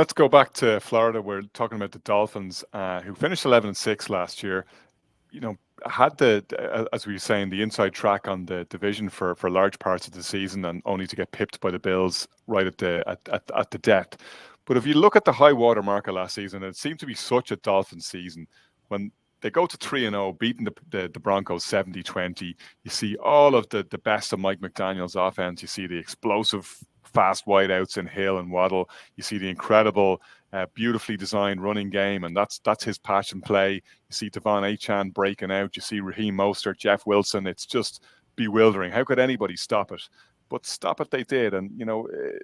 Let's go back to Florida. We're talking about the Dolphins, who finished 11-6 last year. You know, had as we were saying, the inside track on the division for large parts of the season, and only to get pipped by the Bills right at the death. But if you look at the high water mark of last season, it seemed to be such a Dolphins season when they go to 3-0, beating the Broncos 70-20. You see all of the best of Mike McDaniel's offense. You see the explosive fast wideouts in Hill and Waddle. You see the incredible, beautifully designed running game, and that's his passion play. You see Devon Achane breaking out. You see Raheem Mostert, Jeff Wilson. It's just bewildering. How could anybody stop it? But stop it they did. And,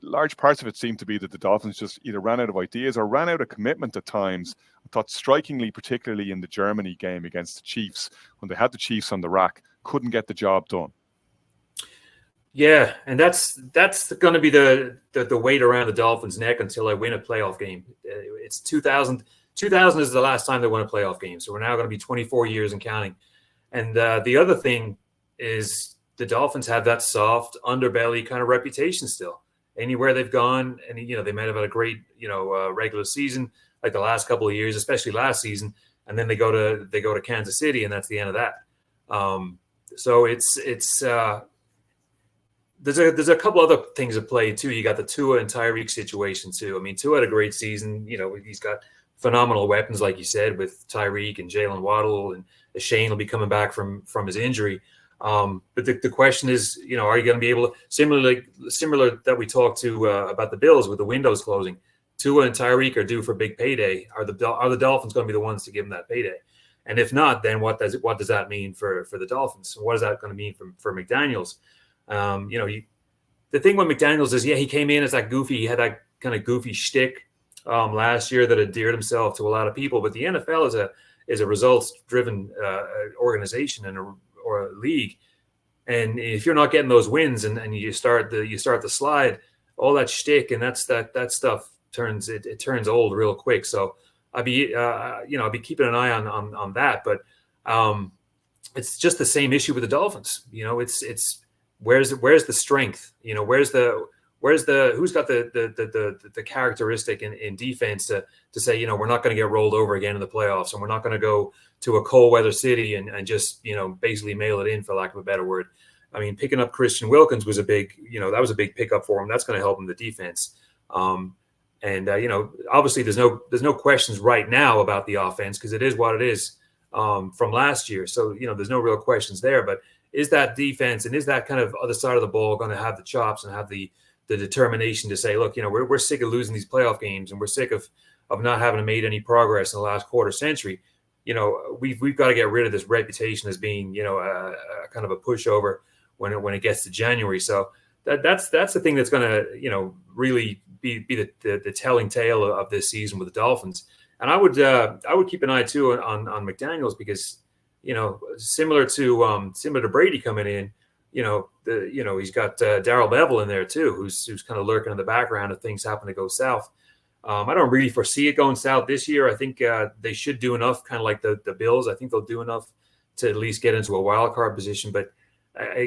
large parts of it seemed to be that the Dolphins just either ran out of ideas or ran out of commitment at times. I thought strikingly, particularly in the Germany game against the Chiefs, when they had the Chiefs on the rack, couldn't get the job done. Yeah, and that's going to be the weight around the Dolphins' neck until they win a playoff game. It's 2000. 2000 is the last time they won a playoff game, so we're now going to be 24 years and counting. And the other thing is the Dolphins have that soft underbelly kind of reputation still. Anywhere they've gone, and they might have had a great regular season like the last couple of years, especially last season, and then they go to Kansas City, and that's the end of that. So there's a couple other things at play too. You got the Tua and Tyreek situation too. I mean, Tua had a great season. He's got phenomenal weapons, like you said, with Tyreek and Jalen Waddle, and Shane will be coming back from his injury. But the question is, are you going to be able to similar that we talked to about the Bills with the windows closing? Tua and Tyreek are due for big payday. Are the Dolphins going to be the ones to give them that payday? And if not, then what does that mean for the Dolphins? What is that going to mean for McDaniels? The thing with McDaniels is, he came in as that goofy. He had that kind of goofy shtick last year that endeared himself to a lot of people. But the NFL is a results-driven organization or a league, and if you're not getting those wins and you start the slide, all that shtick and that stuff turns old real quick. So I'd be keeping an eye on that. But it's just the same issue with the Dolphins. It's where's the strength? Who's got the characteristic in defense to say, we're not going to get rolled over again in the playoffs, and we're not going to go to a cold weather city and just, basically mail it in, for lack of a better word. I mean, picking up Christian Wilkins was a big pickup for him. That's going to help him, the defense. Obviously there's no questions right now about the offense, because it is what it is from last year. So, there's no real questions there. But is that defense and is that kind of other side of the ball going to have the chops and have the determination to say, look, we're sick of losing these playoff games, and we're sick of not having made any progress in the last quarter century. We've got to get rid of this reputation as being, a kind of a pushover when it gets to January. So that's the thing that's going to, really be the telling tale of this season with the Dolphins. And I would keep an eye too on McDaniels, because, similar to Brady coming in, he's got Darrell Bevell in there too, who's kind of lurking in the background if things happen to go south. I don't really foresee it going south this year. I think they should do enough, kind of like the Bills. I think they'll do enough to at least get into a wild card position. But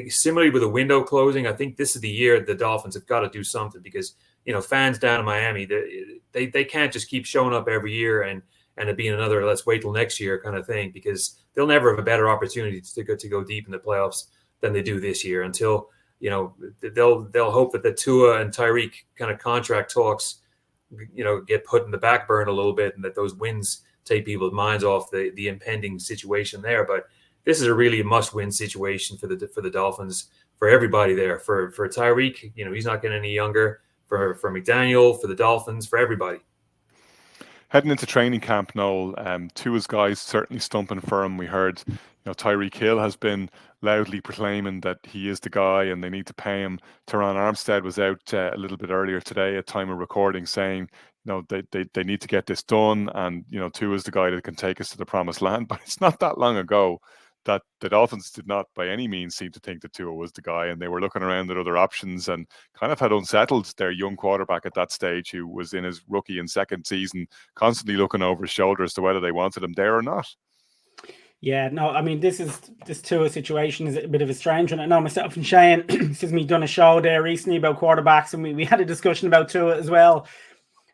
similarly with the window closing, I think this is the year the Dolphins have got to do something, because fans down in Miami, they can't just keep showing up every year and it being another let's wait till next year kind of thing, because they'll never have a better opportunity to go deep in the playoffs than they do this year, until they'll hope that the Tua and Tyreek kind of contract talks get put in the back burner a little bit, and that those wins take people's minds off the impending situation there. But this is a really must-win situation for the Dolphins, for everybody there. For Tyreek, he's not getting any younger. For McDaniel, for the Dolphins, for everybody. Heading into training camp, Noel, Tua's guys certainly stumping for him. We heard, Tyreek Hill has been loudly proclaiming that he is the guy and they need to pay him. Teron Armstead was out a little bit earlier today at time of recording saying, they need to get this done, and Tua's the guy that can take us to the promised land. But it's not that long ago that the Dolphins did not by any means seem to think that Tua was the guy, and they were looking around at other options and kind of had unsettled their young quarterback at that stage, who was in his rookie and second season, constantly looking over his shoulder as to whether they wanted him there or not. Yeah, no, I mean, this Tua situation is a bit of a strange one. I know myself and Shane, done a show there recently about quarterbacks, and we had a discussion about Tua as well.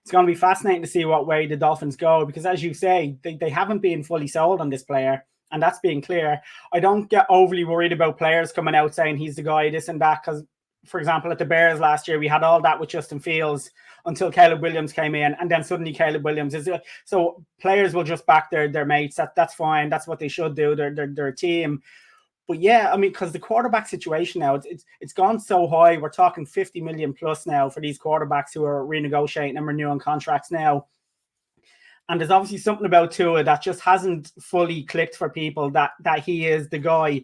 it's going to be fascinating to see what way the Dolphins go, because as you say, they haven't been fully sold on this player, and that's being clear. I don't get overly worried about players coming out saying he's the guy, this and that, because, for example, at the Bears last year, we had all that with Justin Fields until Caleb Williams came in, and then suddenly Caleb Williams is so players will just back their mates. That's fine. That's what they should do. They're a team. But yeah, I mean, because the quarterback situation now, it's gone so high. We're talking 50 million plus now for these quarterbacks who are renegotiating and renewing contracts now. And there's obviously something about Tua that just hasn't fully clicked for people that he is the guy.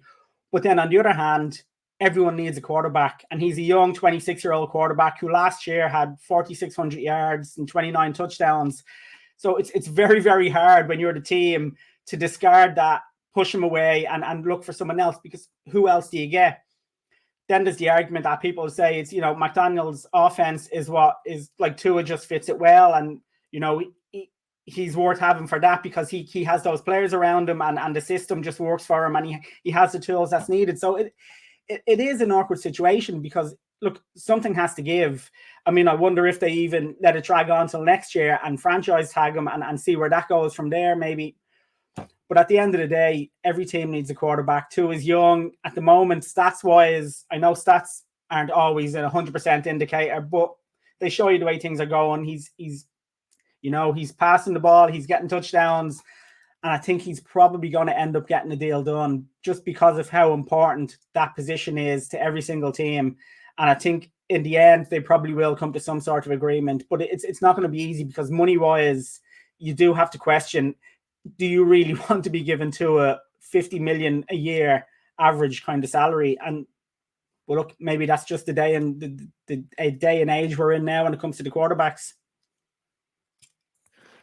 But then on the other hand, everyone needs a quarterback. And he's a young 26-year-old quarterback who last year had 4,600 yards and 29 touchdowns. So it's very, very hard when you're the team to discard that, push him away and look for someone else, because who else do you get? Then there's the argument that people say it's, McDaniel's offense is what is like Tua just fits it well. And, he's worth having for that because he has those players around him and the system just works for him and he has the tools that's needed. So it is an awkward situation because, look, something has to give. I mean, I wonder if they even let it drag on till next year and franchise tag him and see where that goes from there, maybe. But at the end of the day, every team needs a quarterback. Tua is young. At the moment, stats-wise, I know stats aren't always a 100% indicator, but they show you the way things are going. He's passing the ball, he's getting touchdowns, and I think he's probably going to end up getting the deal done just because of how important that position is to every single team. And I think in the end, they probably will come to some sort of agreement, but it's not going to be easy because money-wise, you do have to question, do you really want to be given to a 50 million a year average kind of salary? And well, look, maybe that's just the day and the day and age we're in now when it comes to the quarterbacks.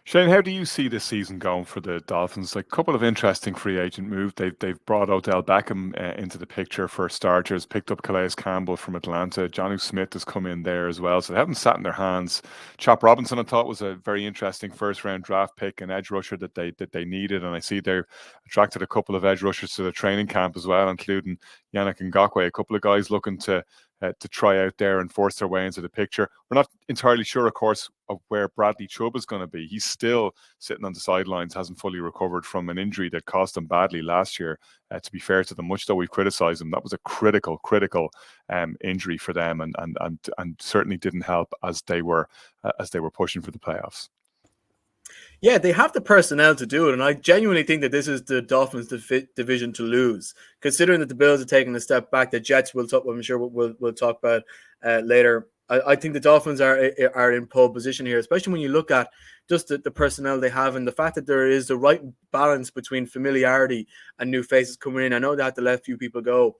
Shane, how do you see this season going for the Dolphins? Like, a couple of interesting free agent moves. They've brought Odell Beckham into the picture for starters, picked up Calais Campbell from Atlanta. Jonnu Smith has come in there as well. So they haven't sat in their hands. Chop Robinson, I thought, was a very interesting first-round draft pick, an edge rusher that they needed. And I see they've attracted a couple of edge rushers to the training camp as well, including Yannick Ngakoue, a couple of guys looking to try out there and force their way into the picture. We're not entirely sure, of course, of where Bradley Chubb is going to be. He's still sitting on the sidelines, hasn't fully recovered from an injury that cost him badly last year. To be fair to them, much though we've criticised him, that was a critical injury for them, and certainly didn't help as they were pushing for the playoffs. Yeah, they have the personnel to do it, and I genuinely think that this is the Dolphins' division to lose. Considering that the Bills are taking a step back, the Jets I'm sure we'll talk about later. I think the Dolphins are in pole position here, especially when you look at just the personnel they have and the fact that there is the right balance between familiarity and new faces coming in. I know they had to let a few people go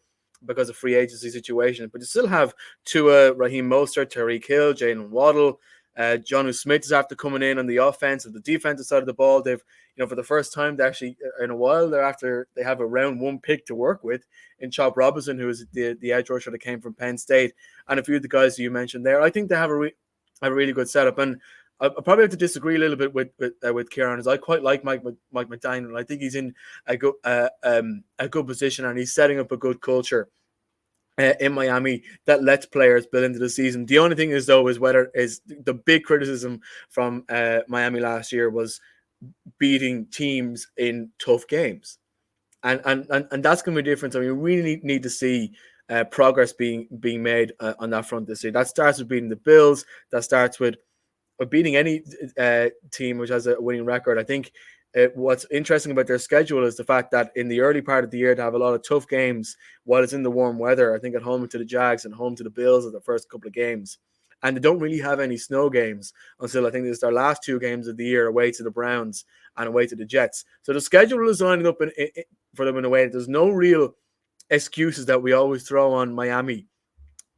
because of free agency situation, but you still have Tua, Raheem Mostert, Tyreek Hill, Jalen Waddle. Jonnu Smith is after coming in on the offense and the defensive side of the ball. They've, for the first time, they actually in a while, they have a round one pick to work with in Chop Robinson, who is the edge rusher that came from Penn State, and a few of the guys that you mentioned there. I think they have a really good setup, and I probably have to disagree a little bit with Kieran, as I quite like Mike McDaniel. I think he's in a good position, and he's setting up a good culture in Miami that lets players build into the season. The only thing is the big criticism from Miami last year was beating teams in tough games, and that's going to be different. So we really need to see progress being made on that front this year. That starts with beating the Bills. That starts with beating any team which has a winning record. I think what's interesting about their schedule is the fact that in the early part of the year they have a lot of tough games while it's in the warm weather. I think at home to the Jags and home to the Bills are the first couple of games. And they don't really have any snow games until I think it's their last two games of the year, away to the Browns and away to the Jets. So the schedule is lining up for them in a way that there's no real excuses that we always throw on Miami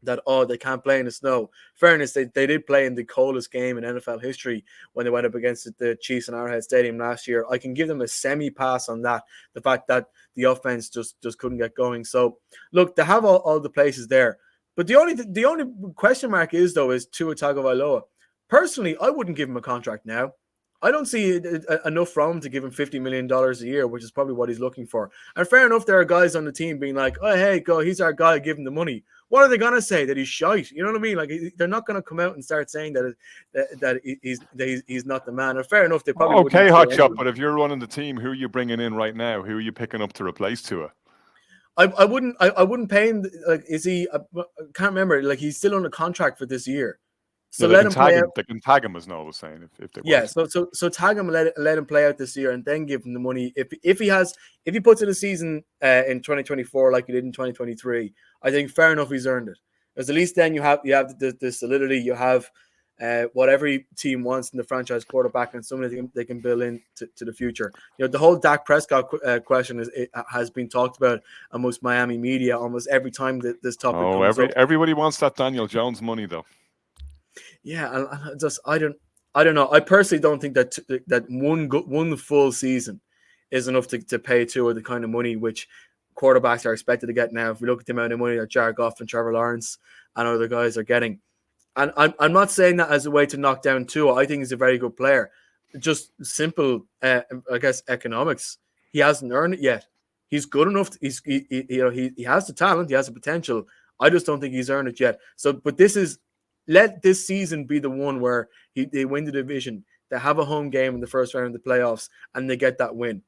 that, they can't play in the snow. Fairness, they did play in the coldest game in NFL history when they went up against the Chiefs in Arrowhead Stadium last year. I can give them a semi-pass on that, the fact that the offense just couldn't get going. So, look, they have all the places there. But the only question mark is Tua Tagovailoa. Personally, I wouldn't give him a contract now. I don't see enough from him to give him $50 million a year, which is probably what he's looking for. And fair enough, there are guys on the team being like, oh, hey, go, he's our guy, give him the money. What are they going to say? That he's shite? You know what I mean? Like, they're not going to come out and start saying that he's not the man. And fair enough, they probably Okay, wouldn't. Hotshot, but if you're running the team, who are you bringing in right now? Who are you picking up to replace Tua? I wouldn't pay him. Like, is he? I can't remember. Like, he's still under contract for this year. So no, let him play out. They can tag him, as Noel was saying, if they Yeah, want. so tag him and let him play out this year, and then give him the money. If he puts in a season in 2024 like he did in 2023, I think fair enough, he's earned it. Because at least then you have the solidity, you have what every team wants in the franchise quarterback, and somebody they can build in to the future. You know, the whole Dak Prescott question has been talked about amongst Miami media almost every time that this topic comes up. Everybody wants that Daniel Jones money, though. Yeah, I don't know. I personally don't think that one full season is enough to pay Tua the kind of money which quarterbacks are expected to get now. If we look at the amount of money that Jared Goff and Trevor Lawrence and other guys are getting, and I'm not saying that as a way to knock down Tua. I think he's a very good player. Just simple, I guess, economics. He hasn't earned it yet. He's good enough. He has the talent. He has the potential. I just don't think he's earned it yet. So, but let this season be the one where they win the division. They have a home game in the first round of the playoffs, and they get that win.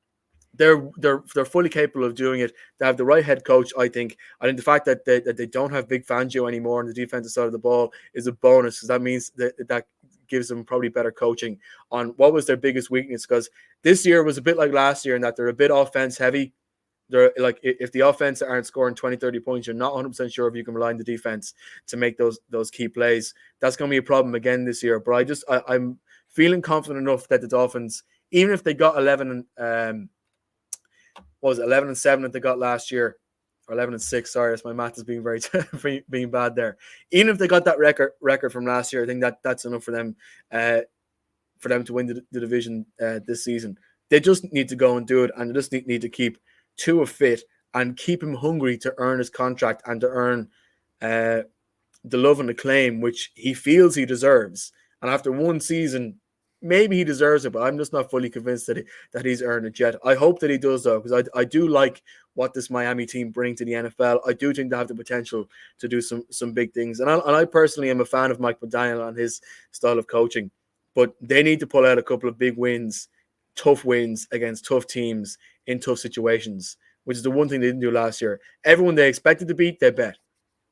They're fully capable of doing it. They have the right head coach, I think. I think the fact that they don't have Big Fangio anymore on the defensive side of the ball is a bonus, because that means that gives them probably better coaching on what was their biggest weakness. Because this year was a bit like last year in that they're a bit offense heavy. They're like, if the offense aren't scoring 20, 30 points, you're not 100% sure if you can rely on the defense to make those key plays. That's going to be a problem again this year. But I'm feeling confident enough that the Dolphins, even if they got 11 and 7 that they got last year, or 11-6. Sorry, my math is being being bad there. Even if they got that record from last year, I think that's enough for them to win the division this season. They just need to go and do it, and they just need to keep Tua fit and keep him hungry to earn his contract and to earn the love and acclaim which he feels he deserves. And after one season, maybe he deserves it, but I'm just not fully convinced that he's earned it yet. I hope that he does, though, because I do like what this Miami team bring to the NFL. I do think they have the potential to do some big things. And I personally am a fan of Mike McDaniel and his style of coaching, but they need to pull out a couple of big wins, tough wins against tough teams in tough situations, which is the one thing they didn't do last year. Everyone they expected to beat, they bet.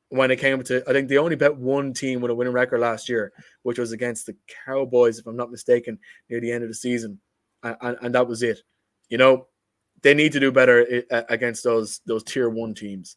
When it came to, I think they only bet one team with a winning record last year, which was against the Cowboys, if I'm not mistaken, near the end of the season. And that was it. You know, they need to do better against those tier one teams.